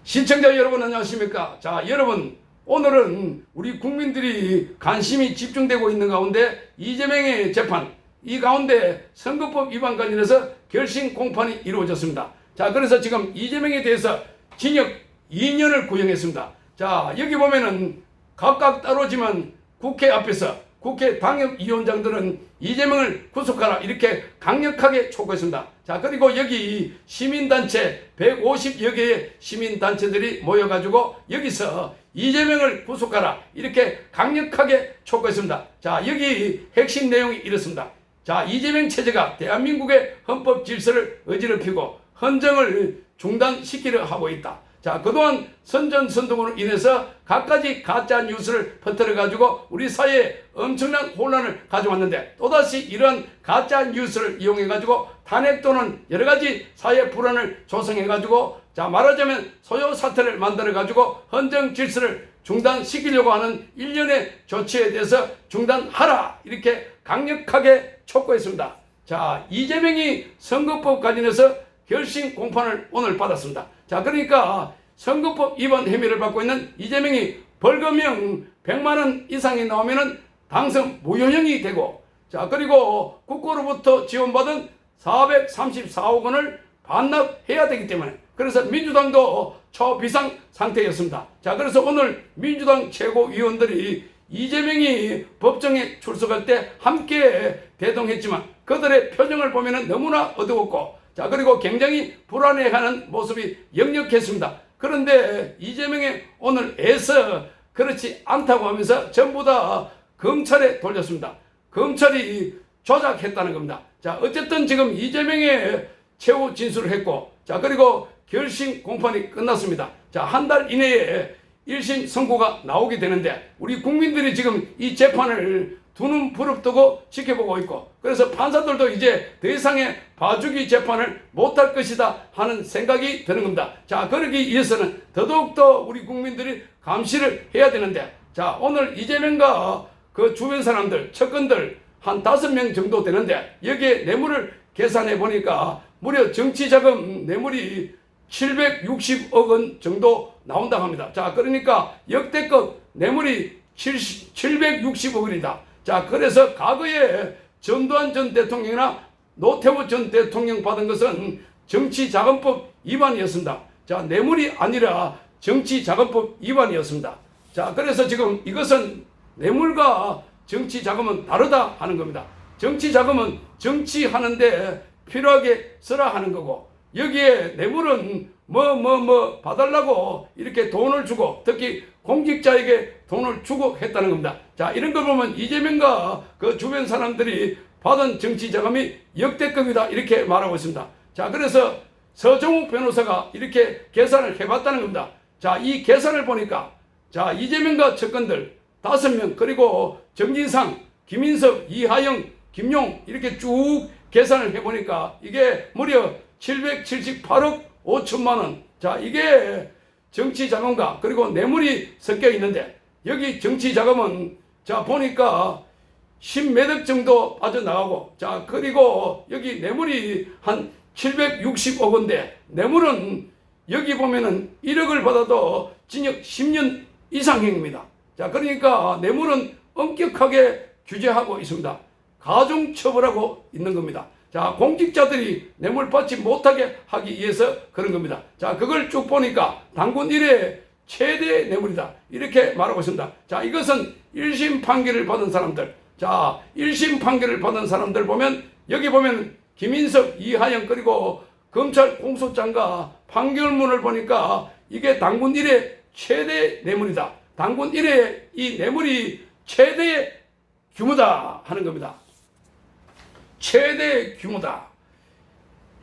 시청자 여러분 안녕하십니까? 자, 여러분 오늘은 우리 국민들이 관심이 집중되고 있는 가운데 이재명의 재판, 이 가운데 선거법 위반 관련해서 결심 공판이 이루어졌습니다. 자, 그래서 지금 이재명에 대해서 징역 2년을 구형했습니다. 자, 여기 보면은 각각 따로지만 국회 앞에서 국회 당협위원장들은 이재명을 구속하라 이렇게 강력하게 촉구했습니다. 자, 그리고 여기 시민단체 150여 개의 시민단체들이 모여가지고 여기서 이재명을 구속하라 이렇게 강력하게 촉구했습니다. 자, 여기 핵심 내용이 이렇습니다. 자, 이재명 체제가 대한민국의 헌법 질서를 어지럽히고 헌정을 중단시키려 하고 있다. 자, 그동안 선전선동으로 인해서 갖가지 가짜 뉴스를 퍼뜨려가지고 우리 사회에 엄청난 혼란을 가져왔는데 또다시 이런 가짜 뉴스를 이용해가지고 탄핵 또는 여러가지 사회 불안을 조성해가지고 자, 말하자면 소요 사태를 만들어가지고 헌정 질서를 중단시키려고 하는 일련의 조치에 대해서 중단하라 이렇게 강력하게 촉구했습니다. 자, 이재명이 선거법 관련해서 결심 공판을 오늘 받았습니다. 자, 그러니까 선거법 위반 혐의를 받고 있는 이재명이 벌금형 100만원 이상이 나오면은 당선 무효형이 되고, 자, 그리고 국고로부터 지원받은 434억 원을 반납해야 되기 때문에 그래서 민주당도 초비상 상태였습니다. 자, 그래서 오늘 민주당 최고위원들이 이재명이 법정에 출석할 때 함께 대동했지만 그들의 표정을 보면은 너무나 어두웠고, 자, 그리고 굉장히 불안해하는 모습이 역력했습니다. 그런데 이재명이 오늘 애써 그렇지 않다고 하면서 전부 다 검찰에 돌렸습니다. 검찰이 조작했다는 겁니다. 자, 어쨌든 지금 이재명의 최후 진술을 했고, 자, 그리고 결심 공판이 끝났습니다. 자, 한 달 이내에 1심 선고가 나오게 되는데 우리 국민들이 지금 이 재판을 두 눈 부릅뜨고 지켜보고 있고, 그래서 판사들도 이제 더 이상의 봐주기 재판을 못할 것이다 하는 생각이 드는 겁니다. 자, 그러기 위해서는 더더욱더 우리 국민들이 감시를 해야 되는데, 자, 오늘 이재명과 그 주변 사람들, 측근들 한 5명 정도 되는데 여기에 뇌물을 계산해 보니까 무려 정치자금 뇌물이 760억 원 정도 나온다고 합니다. 자, 그러니까 역대급 뇌물이 760억 원이다. 자, 그래서 과거에 전두환 전 대통령이나 노태우 전 대통령 받은 것은 정치자금법 위반이었습니다. 자, 뇌물이 아니라 정치자금법 위반이었습니다. 자, 그래서 지금 이것은 뇌물과 정치자금은 다르다 하는 겁니다. 정치자금은 정치하는데 필요하게 써라 하는 거고, 여기에 뇌물은 뭐 봐달라고 이렇게 돈을 주고 특히 공직자에게 돈을 주고 했다는 겁니다. 자, 이런 걸 보면 이재명과 그 주변 사람들이 받은 정치자금이 역대급이다 이렇게 말하고 있습니다. 자, 그래서 서정욱 변호사가 이렇게 계산을 해봤다는 겁니다. 자, 이 계산을 보니까 자, 이재명과 측근들 5명 그리고 정진상, 김인석, 이하영, 김용 이렇게 쭉 계산을 해보니까 이게 무려 778억 5천만 원. 자, 이게 정치자금과 그리고 뇌물이 섞여 있는데 여기 정치자금은 자, 보니까 10몇 억 정도 빠져나가고, 자, 그리고 여기 뇌물이 한 760억 원인데 뇌물은 여기 보면은 1억을 받아도 징역 10년 이상형입니다. 자, 그러니까 뇌물은 엄격하게 규제하고 있습니다. 가중처벌하고 있는 겁니다. 자, 공직자들이 뇌물 받지 못하게 하기 위해서 그런 겁니다. 자, 그걸 쭉 보니까 당군 이래 최대 뇌물이다 이렇게 말하고 있습니다. 자, 이것은 1심 판결을 받은 사람들, 자, 1심 판결을 받은 사람들 보면 여기 보면 김인석, 이하영 그리고 검찰 공소장과 판결문을 보니까 이게 당군 이래 최대 뇌물이다. 당군 이래 이 뇌물이 최대의 규모다 하는 겁니다. 최대 규모다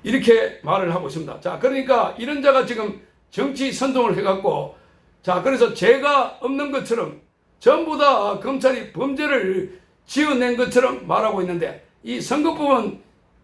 이렇게 말을 하고 있습니다. 자, 그러니까 이런 자가 지금 정치 선동을 해갖고, 자, 그래서 죄가 없는 것처럼 전부 다 검찰이 범죄를 지어낸 것처럼 말하고 있는데 이 선거법은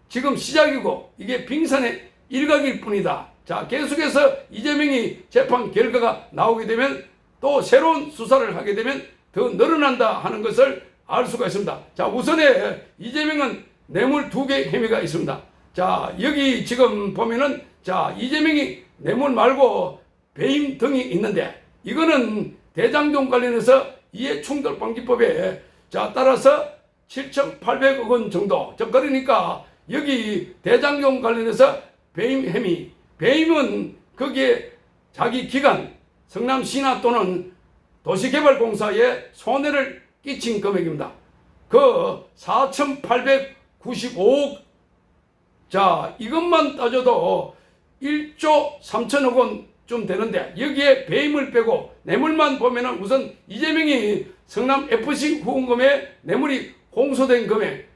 지금 시작이고 이게 빙산의 일각일 뿐이다. 자, 계속해서 이재명이 재판 결과가 나오게 되면 또 새로운 수사를 하게 되면 더 늘어난다 하는 것을 알 수가 있습니다. 자, 우선에 이재명은 뇌물 2개 혐의가 있습니다. 자, 여기 지금 보면은 자, 이재명이 뇌물 말고 배임 등이 있는데 이거는 대장동 관련해서 이해충돌방지법에 따라서 7,800억 원 정도. 그러니까 여기 대장동 관련해서 배임 혐의, 배임은 거기에 자기 기관 성남시나 또는 도시개발공사에 손해를 끼친 금액입니다. 그 4,895억, 이것만 따져도 1조 3천억 원쯤 되는데 여기에 배임을 빼고 뇌물만 보면은 우선 이재명이 성남FC 후원금에 뇌물이 공소된 금액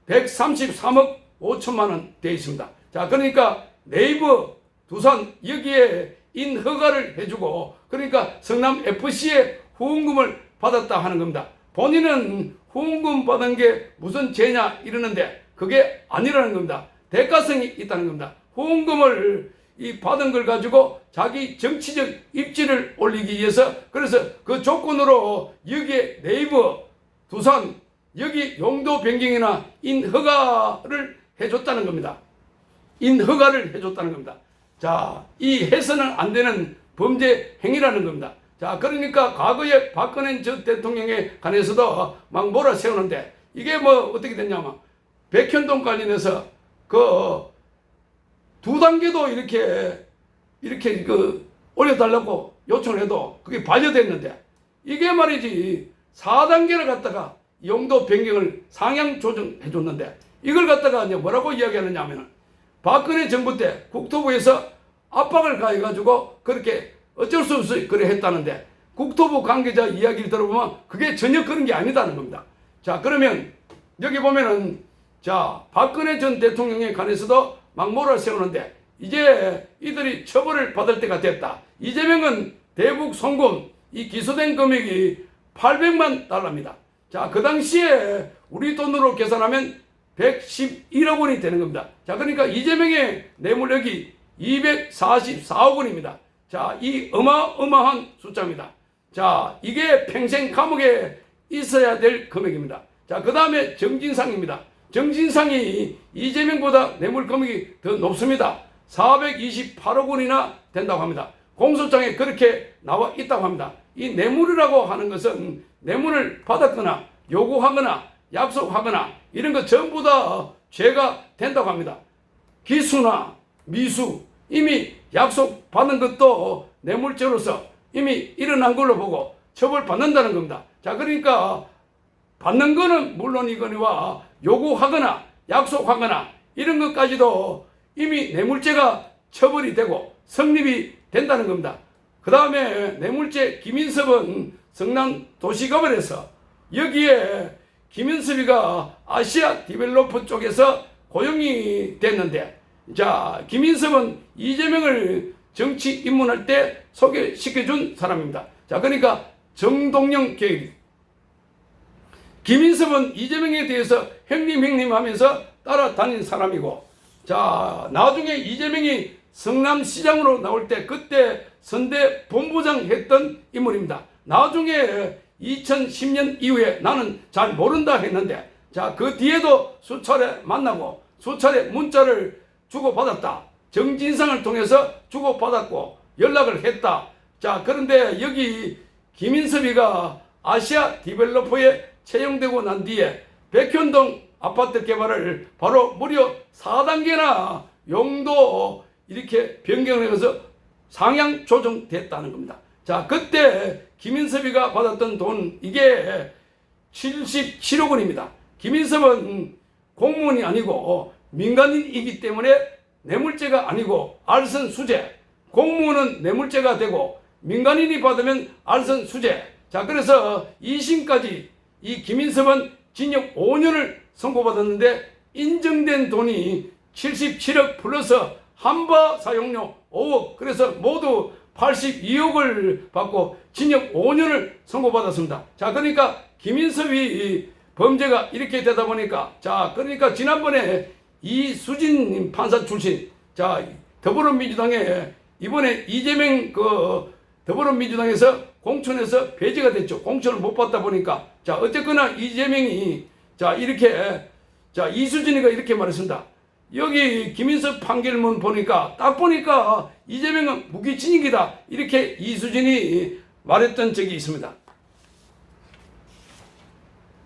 133억 5천만 원 되어 있습니다. 그러니까 네이버, 두산 여기에 인허가를 해주고 그러니까 성남FC에 후원금을 받았다 하는 겁니다. 본인은 후원금 받은 게 무슨 죄냐 이러는데 그게 아니라는 겁니다. 대가성이 있다는 겁니다. 후원금을 받은 걸 가지고 자기 정치적 입지를 올리기 위해서 그래서 그 조건으로 여기에 네이버, 두산 여기 용도 변경이나 인허가를 해줬다는 겁니다. 인허가를 해줬다는 겁니다. 이 해서는 안 되는 범죄 행위라는 겁니다. 그러니까 과거에 박근혜 전 대통령에 관해서도 막 몰아세우는데 이게 뭐 어떻게 됐냐면 백현동 관련해서 그 두 단계도 이렇게 올려달라고 요청을 해도 그게 반려됐는데 이게 말이지 4단계를 갖다가 용도 변경을 상향 조정해 줬는데 이걸 갖다가 이제 뭐라고 이야기하느냐 하면은 박근혜 정부 때 국토부에서 압박을 가해가지고 그렇게 어쩔 수 없이 그래 했다는데 국토부 관계자 이야기를 들어보면 그게 전혀 그런 게 아니다는 겁니다. 그러면 여기 보면은 박근혜 전 대통령에 관해서도 막 몰아세우는데 이제 이들이 처벌을 받을 때가 됐다. 이재명은 대북 송금 이 기소된 금액이 800만 달러입니다. 그 당시에 우리 돈으로 계산하면 111억 원이 되는 겁니다. 그러니까 이재명의 뇌물력이 244억 원입니다. 이 어마어마한 숫자입니다. 이게 평생 감옥에 있어야 될 금액입니다. 그 다음에 정진상입니다. 정진상이 이재명보다 뇌물 금액이 더 높습니다. 428억 원이나 된다고 합니다. 공소장에 그렇게 나와 있다고 합니다. 이 뇌물이라고 하는 것은 뇌물을 받았거나 요구하거나 약속하거나 이런 거 전부 다 죄가 된다고 합니다. 기수나 미수 이미 약속받은 것도 뇌물죄로서 이미 일어난 걸로 보고 처벌받는다는 겁니다. 그러니까 받는 거는 물론이거니와 요구하거나 약속하거나 이런 것까지도 이미 뇌물죄가 처벌이 되고 성립이 된다는 겁니다. 그 다음에 뇌물죄 김인섭은 성남도시개발에서 여기에 김인섭이가 아시아 디벨로퍼 쪽에서 고용이 됐는데 김인섭은 이재명을 정치 입문할 때 소개시켜준 사람입니다. 그러니까 정동영 계획. 김인섭은 이재명에 대해서 형님 하면서 따라다닌 사람이고 나중에 이재명이 성남시장으로 나올 때 그때 선대 본부장 했던 인물입니다. 나중에 2010년 이후에 나는 잘 모른다 했는데 그 뒤에도 수차례 만나고 수차례 문자를 주고받았다. 정진상을 통해서 주고받았고 연락을 했다. 그런데 여기 김인섭이가 아시아 디벨로퍼에 채용되고 난 뒤에 백현동 아파트 개발을 바로 무려 4단계나 용도 이렇게 변경을 해서 상향 조정됐다는 겁니다. 그때 김인섭이가 받았던 돈 이게 77억 원입니다. 김인섭은 공무원이 아니고 민간인이기 때문에 뇌물죄가 아니고 알선수재. 공무원은 뇌물죄가 되고 민간인이 받으면 알선수재. 그래서 2심까지 이 김인섭은 징역 5년을 선고받았는데 인정된 돈이 77억 플러스 한바 사용료 5억 그래서 모두 82억을 받고 징역 5년을 선고받았습니다. 그러니까 김인섭이 범죄가 이렇게 되다 보니까 그러니까 지난번에 이수진 판사 출신 더불어민주당에 이번에 이재명 더불어민주당에서 공천에서 배제가 됐죠. 공천을 못 받다 보니까 어쨌거나 이재명이 이렇게 이수진이가 이렇게 말했습니다. 여기 김인석 판결문 보니까 딱 보니까 이재명은 무기징역이다 이렇게 이수진이 말했던 적이 있습니다.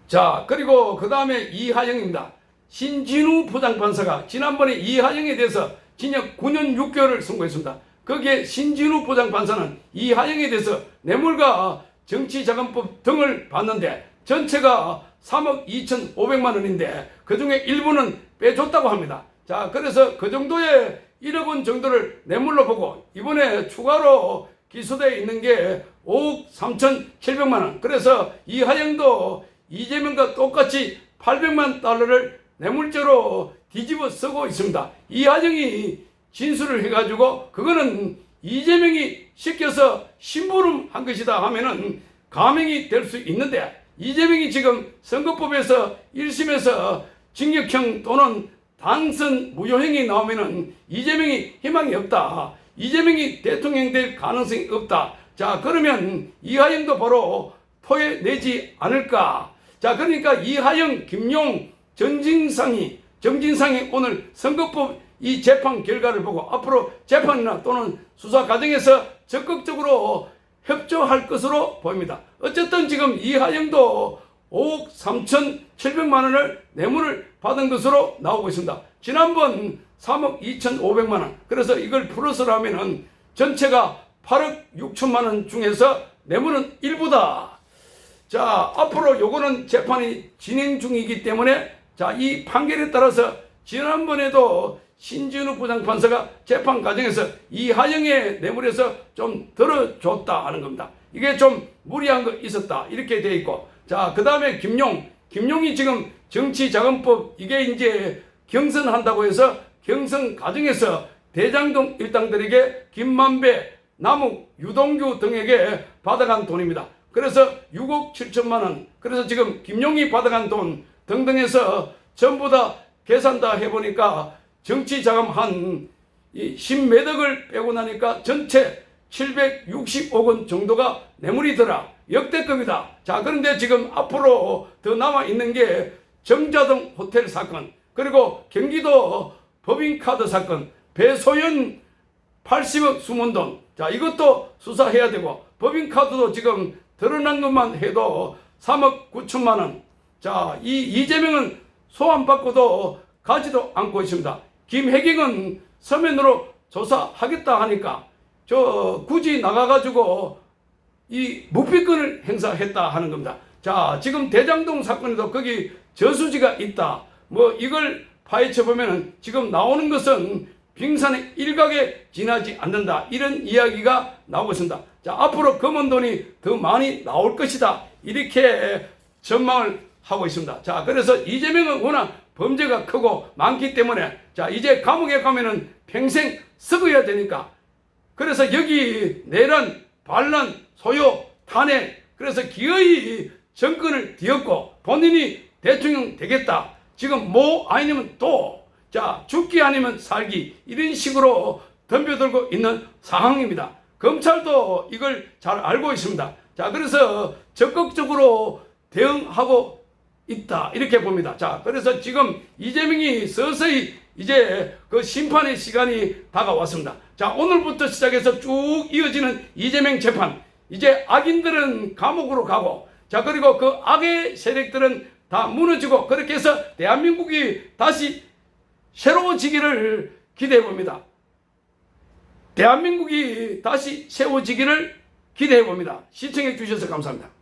자, 그리고 그 다음에 이하영입니다. 신진우 부장판사가 지난번에 이하영에 대해서 징역 9년 6개월을 선고했습니다. 거기에 신진우 부장판사는 이하영에 대해서 뇌물과 정치자금법 등을 받는데 전체가 3억 2,500만 원인데 그중에 일부는 빼줬다고 합니다. 자, 그래서 그 정도의 1억 원 정도를 뇌물로 보고 이번에 추가로 기소되어 있는 게 5억 3,700만 원. 그래서 이하영도 이재명과 똑같이 800만 달러를 뇌물죄로 뒤집어 쓰고 있습니다. 이하영이 진술을 해가지고 그거는 이재명이 시켜서 심부름한 것이다 하면은 감형이 될 수 있는데 이재명이 지금 선거법에서 1심에서 징역형 또는 당선 무효형이 나오면은 이재명이 희망이 없다. 이재명이 대통령 될 가능성이 없다. 자, 그러면 이하영도 바로 토해내지 않을까. 자, 그러니까 이하영, 김용, 정진상이 오늘 선거법 이 재판 결과를 보고 앞으로 재판이나 또는 수사 과정에서 적극적으로 협조할 것으로 보입니다. 어쨌든 지금 이하영도 5억 3,700만 원을 뇌물을 받은 것으로 나오고 있습니다. 지난번 3억 2,500만 원. 그래서 이걸 플러스로 하면은 전체가 8억 6천만 원 중에서 뇌물은 일부다. 자, 앞으로 요거는 재판이 진행 중이기 때문에 자, 이 판결에 따라서 지난번에도 신진우 부장판사가 재판 과정에서 이하영의 뇌물에서 좀 덜어줬다 하는 겁니다. 이게 좀 무리한 거 있었다 이렇게 돼 있고, 자, 그 다음에 김용이 지금 정치자금법 이게 이제 경선한다고 해서 경선 과정에서 대장동 일당들에게 김만배, 남욱, 유동규 등에게 받아간 돈입니다. 그래서 6억 7천만 원. 그래서 지금 김용이 받아간 돈 등등해서 전부 다 계산 다 해보니까 정치자금 한 10몇 억을 빼고 나니까 전체 760억 원 정도가 뇌물이더라. 역대급이다. 자, 그런데 지금 앞으로 더 남아있는 게 정자동 호텔 사건, 그리고 경기도 법인카드 사건, 배소연 80억 숨은돈. 자, 이것도 수사해야 되고, 법인카드도 지금 드러난 것만 해도 3억 9천만 원. 자, 이 이재명은 소환받고도 가지도 않고 있습니다. 김혜경은 서면으로 조사하겠다 하니까 굳이 나가가지고 이 묵비권을 행사했다 하는 겁니다. 자, 지금 대장동 사건에도 거기 저수지가 있다. 뭐 이걸 파헤쳐보면은 지금 나오는 것은 빙산의 일각에 지나지 않는다. 이런 이야기가 나오고 있습니다. 자, 앞으로 검은 돈이 더 많이 나올 것이다. 이렇게 전망을 하고 있습니다. 자, 그래서 이재명은 워낙 범죄가 크고 많기 때문에 자, 이제 감옥에 가면은 평생 썩어야 되니까, 그래서 여기 내란, 반란, 소요, 탄핵, 그래서 기어이 정권을 뒤엎고 본인이 대통령 되겠다. 지금 뭐 아니면 또, 자, 죽기 아니면 살기, 이런 식으로 덤벼들고 있는 상황입니다. 검찰도 이걸 잘 알고 있습니다. 자, 그래서 적극적으로 대응하고 있다 이렇게 봅니다. 자, 그래서 지금 이재명이 서서히 이제 그 심판의 시간이 다가왔습니다. 자, 오늘부터 시작해서 쭉 이어지는 이재명 재판, 이제 악인들은 감옥으로 가고, 자, 그리고 그 악의 세력들은 다 무너지고, 그렇게 해서 대한민국이 다시 새로워지기를 기대해 봅니다. 대한민국이 다시 세워지기를 기대해 봅니다. 시청해 주셔서 감사합니다.